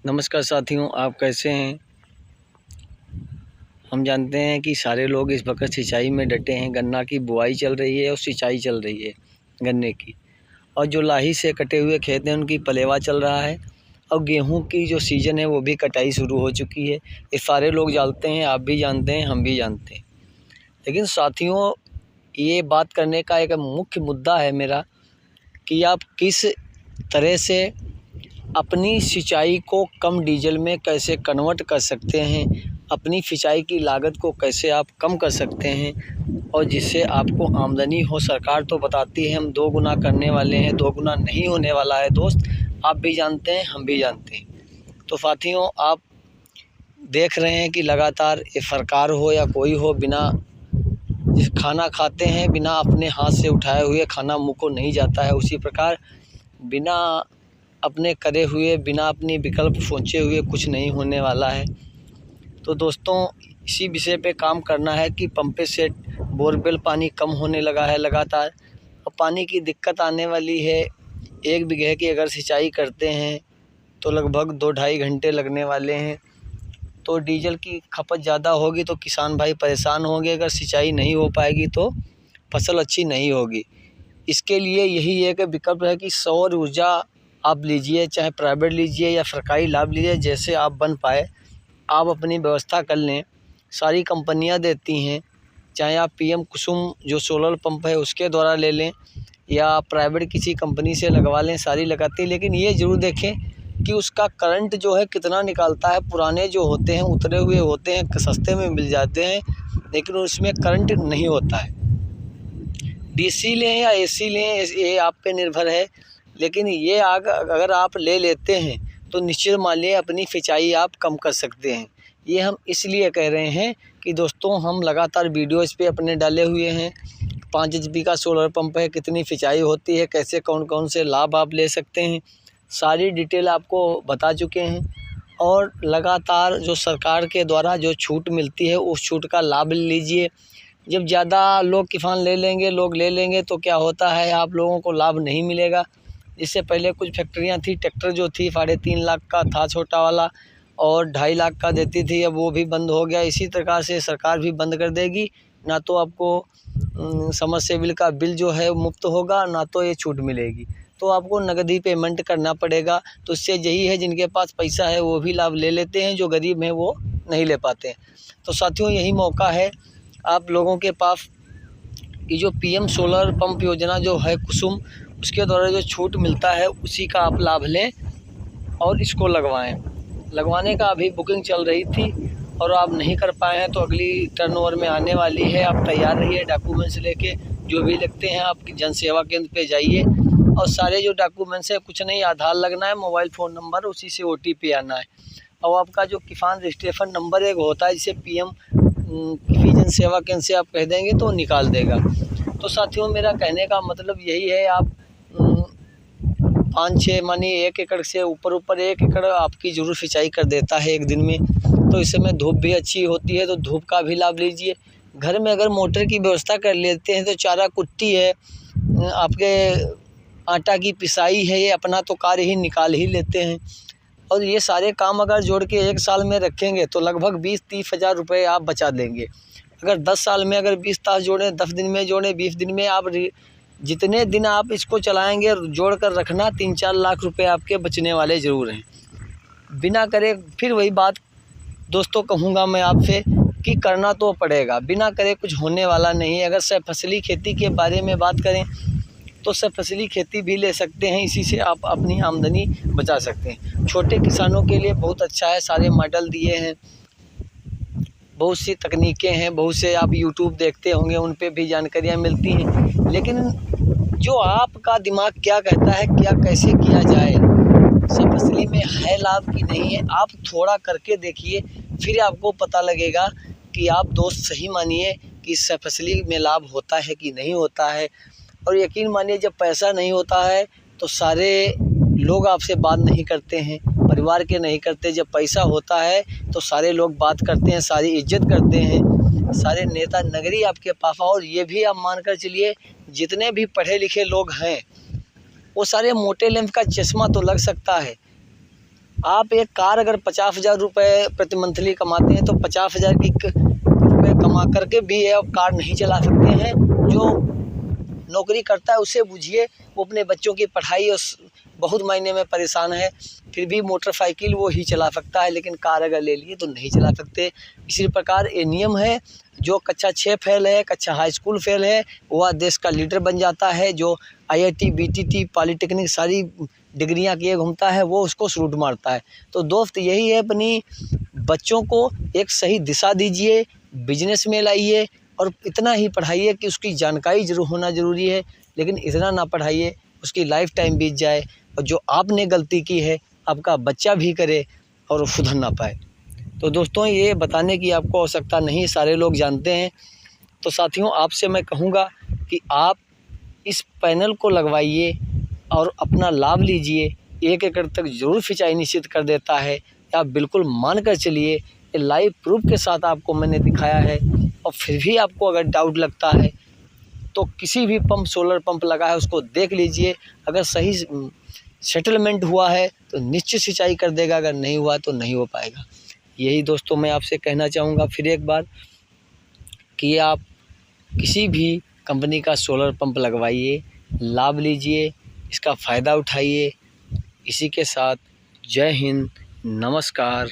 नमस्कार साथियों, आप कैसे हैं। हम जानते हैं कि सारे लोग इस वक्त सिंचाई में डटे हैं। गन्ना की बुआई चल रही है और सिंचाई चल रही है गन्ने की, और जो लाही से कटे हुए खेत हैं उनकी पलेवा चल रहा है, और गेहूं की जो सीज़न है वो भी कटाई शुरू हो चुकी है। ये सारे लोग जानते हैं, आप भी जानते हैं, हम भी जानते हैं। लेकिन साथियों, ये बात करने का एक मुख्य मुद्दा है मेरा कि आप किस तरह से अपनी सिंचाई को कम डीजल में कैसे कन्वर्ट कर सकते हैं, अपनी सिंचाई की लागत को कैसे आप कम कर सकते हैं, और जिससे आपको आमदनी हो। सरकार तो बताती है हम 2 गुना करने वाले हैं, 2 गुना नहीं होने वाला है दोस्त, आप भी जानते हैं, हम भी जानते हैं। तो साथियों, आप देख रहे हैं कि लगातार ये सरकार हो या कोई हो, बिना खाना खाते हैं, बिना अपने हाथ से उठाए हुए खाना मुँह को नहीं जाता है। उसी प्रकार बिना अपने करे हुए, बिना अपनी विकल्प सोचे हुए कुछ नहीं होने वाला है। तो दोस्तों, इसी विषय पे काम करना है कि पंपे सेट, बोरवेल पानी कम होने लगा है लगातार, और पानी की दिक्कत आने वाली है। 1 बीघे की अगर सिंचाई करते हैं तो लगभग 2-2.5 घंटे लगने वाले हैं। तो डीजल की खपत ज़्यादा होगी तो किसान भाई परेशान होंगे। अगर सिंचाई नहीं हो पाएगी तो फसल अच्छी नहीं होगी। इसके लिए यही एक विकल्प है कि सौर ऊर्जा आप लीजिए, चाहे प्राइवेट लीजिए या सरकारी लाभ लीजिए, जैसे आप बन पाए आप अपनी व्यवस्था कर लें। सारी कंपनियां देती हैं, चाहे आप पीएम कुसुम जो सोलर पंप है उसके द्वारा ले लें या प्राइवेट किसी कंपनी से लगवा लें, सारी लगाती है। लेकिन ये ज़रूर देखें कि उसका करंट जो है कितना निकालता है। पुराने जो होते हैं, उतरे हुए होते हैं, सस्ते में मिल जाते हैं, लेकिन उसमें करंट नहीं होता है। डीसी लें या एसी लें, ये आप पे निर्भर है। लेकिन ये अगर आप ले लेते हैं तो निश्चित मानिए अपनी सिंचाई आप कम कर सकते हैं। ये हम इसलिए कह रहे हैं कि दोस्तों, हम लगातार वीडियो इस पे अपने डाले हुए हैं। 5 HP का सोलर पंप है, कितनी सिंचाई होती है, कैसे कौन कौन से लाभ आप ले सकते हैं, सारी डिटेल आपको बता चुके हैं। और लगातार जो सरकार के द्वारा जो छूट मिलती है उस छूट का लाभ लीजिए। जब ज़्यादा लोग किसान ले लेंगे तो क्या होता है, आप लोगों को लाभ नहीं मिलेगा। इससे पहले कुछ फैक्ट्रियां थी, ट्रैक्टर जो थी 3.5 लाख का था छोटा वाला, और 2.5 लाख का देती थी, अब वो भी बंद हो गया। इसी प्रकार से सरकार भी बंद कर देगी। ना तो आपको समरसेबिल का बिल जो है मुफ्त होगा, ना तो ये छूट मिलेगी। तो आपको नगदी पेमेंट करना पड़ेगा। तो इससे यही है, जिनके पास पैसा है वो भी लाभ ले लेते हैं, जो गरीब हैं वो नहीं ले पाते हैं। तो साथियों, यही मौका है आप लोगों के पास कि जो पीएम सोलर पंप योजना जो है कुसुम, उसके द्वारा जो छूट मिलता है उसी का आप लाभ लें और इसको लगवाएं। लगवाने का अभी बुकिंग चल रही थी और आप नहीं कर पाए हैं तो अगली टर्नओवर में आने वाली है। आप तैयार रहिए डॉक्यूमेंट्स लेके, जो भी लगते हैं आपकी जन सेवा केंद्र पे जाइए, और सारे जो डॉक्यूमेंट्स है, कुछ नहीं, आधार लगना है, मोबाइल फ़ोन नंबर, उसी से OTP आना है, और आपका जो किसान रजिस्ट्रेशन नंबर एक होता है जिसे पीएम किसी जन सेवा केंद्र से आप कह देंगे तो निकाल देगा। तो साथियों, मेरा कहने का मतलब यही है, आप 5-6 मानिए 1 एकड़ से ऊपर 1 एकड़ आपकी ज़रूर सिंचाई कर देता है एक दिन में। तो इस समय धूप भी अच्छी होती है, तो धूप का भी लाभ लीजिए। घर में अगर मोटर की व्यवस्था कर लेते हैं तो चारा कुट्टी है, आपके आटा की पिसाई है, ये अपना तो कार्य ही निकाल ही लेते हैं। और ये सारे काम अगर जोड़ के 1 साल में रखेंगे तो लगभग 20-30 हज़ार रुपये आप बचा देंगे। अगर 10 साल में अगर 20 तास जोड़ें, 10 दिन में जोड़ें, 20 दिन में, आप जितने दिन आप इसको चलाएंगे जोड़ कर रखना, 3-4 लाख रुपए आपके बचने वाले ज़रूर हैं। बिना करे, फिर वही बात दोस्तों कहूँगा मैं आपसे कि करना तो पड़ेगा, बिना करे कुछ होने वाला नहीं है। अगर सिर्फ फसली खेती के बारे में बात करें तो सिर्फ फसली खेती भी ले सकते हैं, इसी से आप अपनी आमदनी बचा सकते हैं। छोटे किसानों के लिए बहुत अच्छा है, सारे मॉडल दिए हैं, बहुत सी तकनीकें हैं, बहुत से आप YouTube देखते होंगे, उन पे भी जानकारियाँ मिलती हैं। लेकिन जो आपका दिमाग क्या कहता है, क्या कैसे किया जाए, सब फसली में है लाभ कि नहीं है, आप थोड़ा करके देखिए, फिर आपको पता लगेगा कि आप दोस्त सही मानिए कि सब फसली में लाभ होता है कि नहीं होता है। और यकीन मानिए, जब पैसा नहीं होता है तो सारे लोग आपसे बात नहीं करते हैं, परिवार के नहीं करते। जब पैसा होता है तो सारे लोग बात करते हैं, सारी इज्जत करते हैं, सारे नेता नगरी आपके पास। और ये भी आप मानकर चलिए, जितने भी पढ़े लिखे लोग हैं वो सारे मोटे लेंस का चश्मा तो लग सकता है, आप एक कार अगर 50,000 रुपये प्रति मंथली कमाते हैं तो 50,000 की रुपये कमा करके भी आप कार नहीं चला सकते हैं। जो नौकरी करता है उसे बुझिए, वो अपने बच्चों की पढ़ाई और बहुत महीने में परेशान है, फिर भी मोटरसाइकिल वो ही चला सकता है, लेकिन कार अगर ले लिए तो नहीं चला सकते। इसी प्रकार ये नियम है, जो कक्षा 6 फेल है, कक्षा हाई स्कूल फेल है, वह देश का लीडर बन जाता है। जो IIT BTT पॉलिटेक्निक सारी डिग्रियां किए घूमता है, वो उसको सलूट मारता है। तो दोस्त यही है, अपनी बच्चों को एक सही दिशा दीजिए, बिजनेस में लाइए और इतना ही पढ़ाइए कि उसकी जानकारी जरूर होना ज़रूरी है, लेकिन इतना ना पढ़ाइए उसकी लाइफ टाइम बीत जाए और जो आपने गलती की है आपका बच्चा भी करे और वो सुधर ना पाए। तो दोस्तों, ये बताने की आपको आवश्यकता नहीं, सारे लोग जानते हैं। तो साथियों, आपसे मैं कहूँगा कि आप इस पैनल को लगवाइए और अपना लाभ लीजिए। 1 एकड़ तक ज़रूर सिंचाई निश्चित कर देता है, आप बिल्कुल मान कर चलिए। ये लाइव प्रूफ के साथ आपको मैंने दिखाया है। और फिर भी आपको अगर डाउट लगता है तो किसी भी पंप, सोलर पंप लगा है उसको देख लीजिए। अगर सही सेटलमेंट हुआ है तो निश्चित सिंचाई कर देगा, अगर नहीं हुआ तो नहीं हो पाएगा। यही दोस्तों मैं आपसे कहना चाहूँगा फिर एक बार कि आप किसी भी कंपनी का सोलर पंप लगवाइए, लाभ लीजिए, इसका फ़ायदा उठाइए। इसी के साथ जय हिंद, नमस्कार।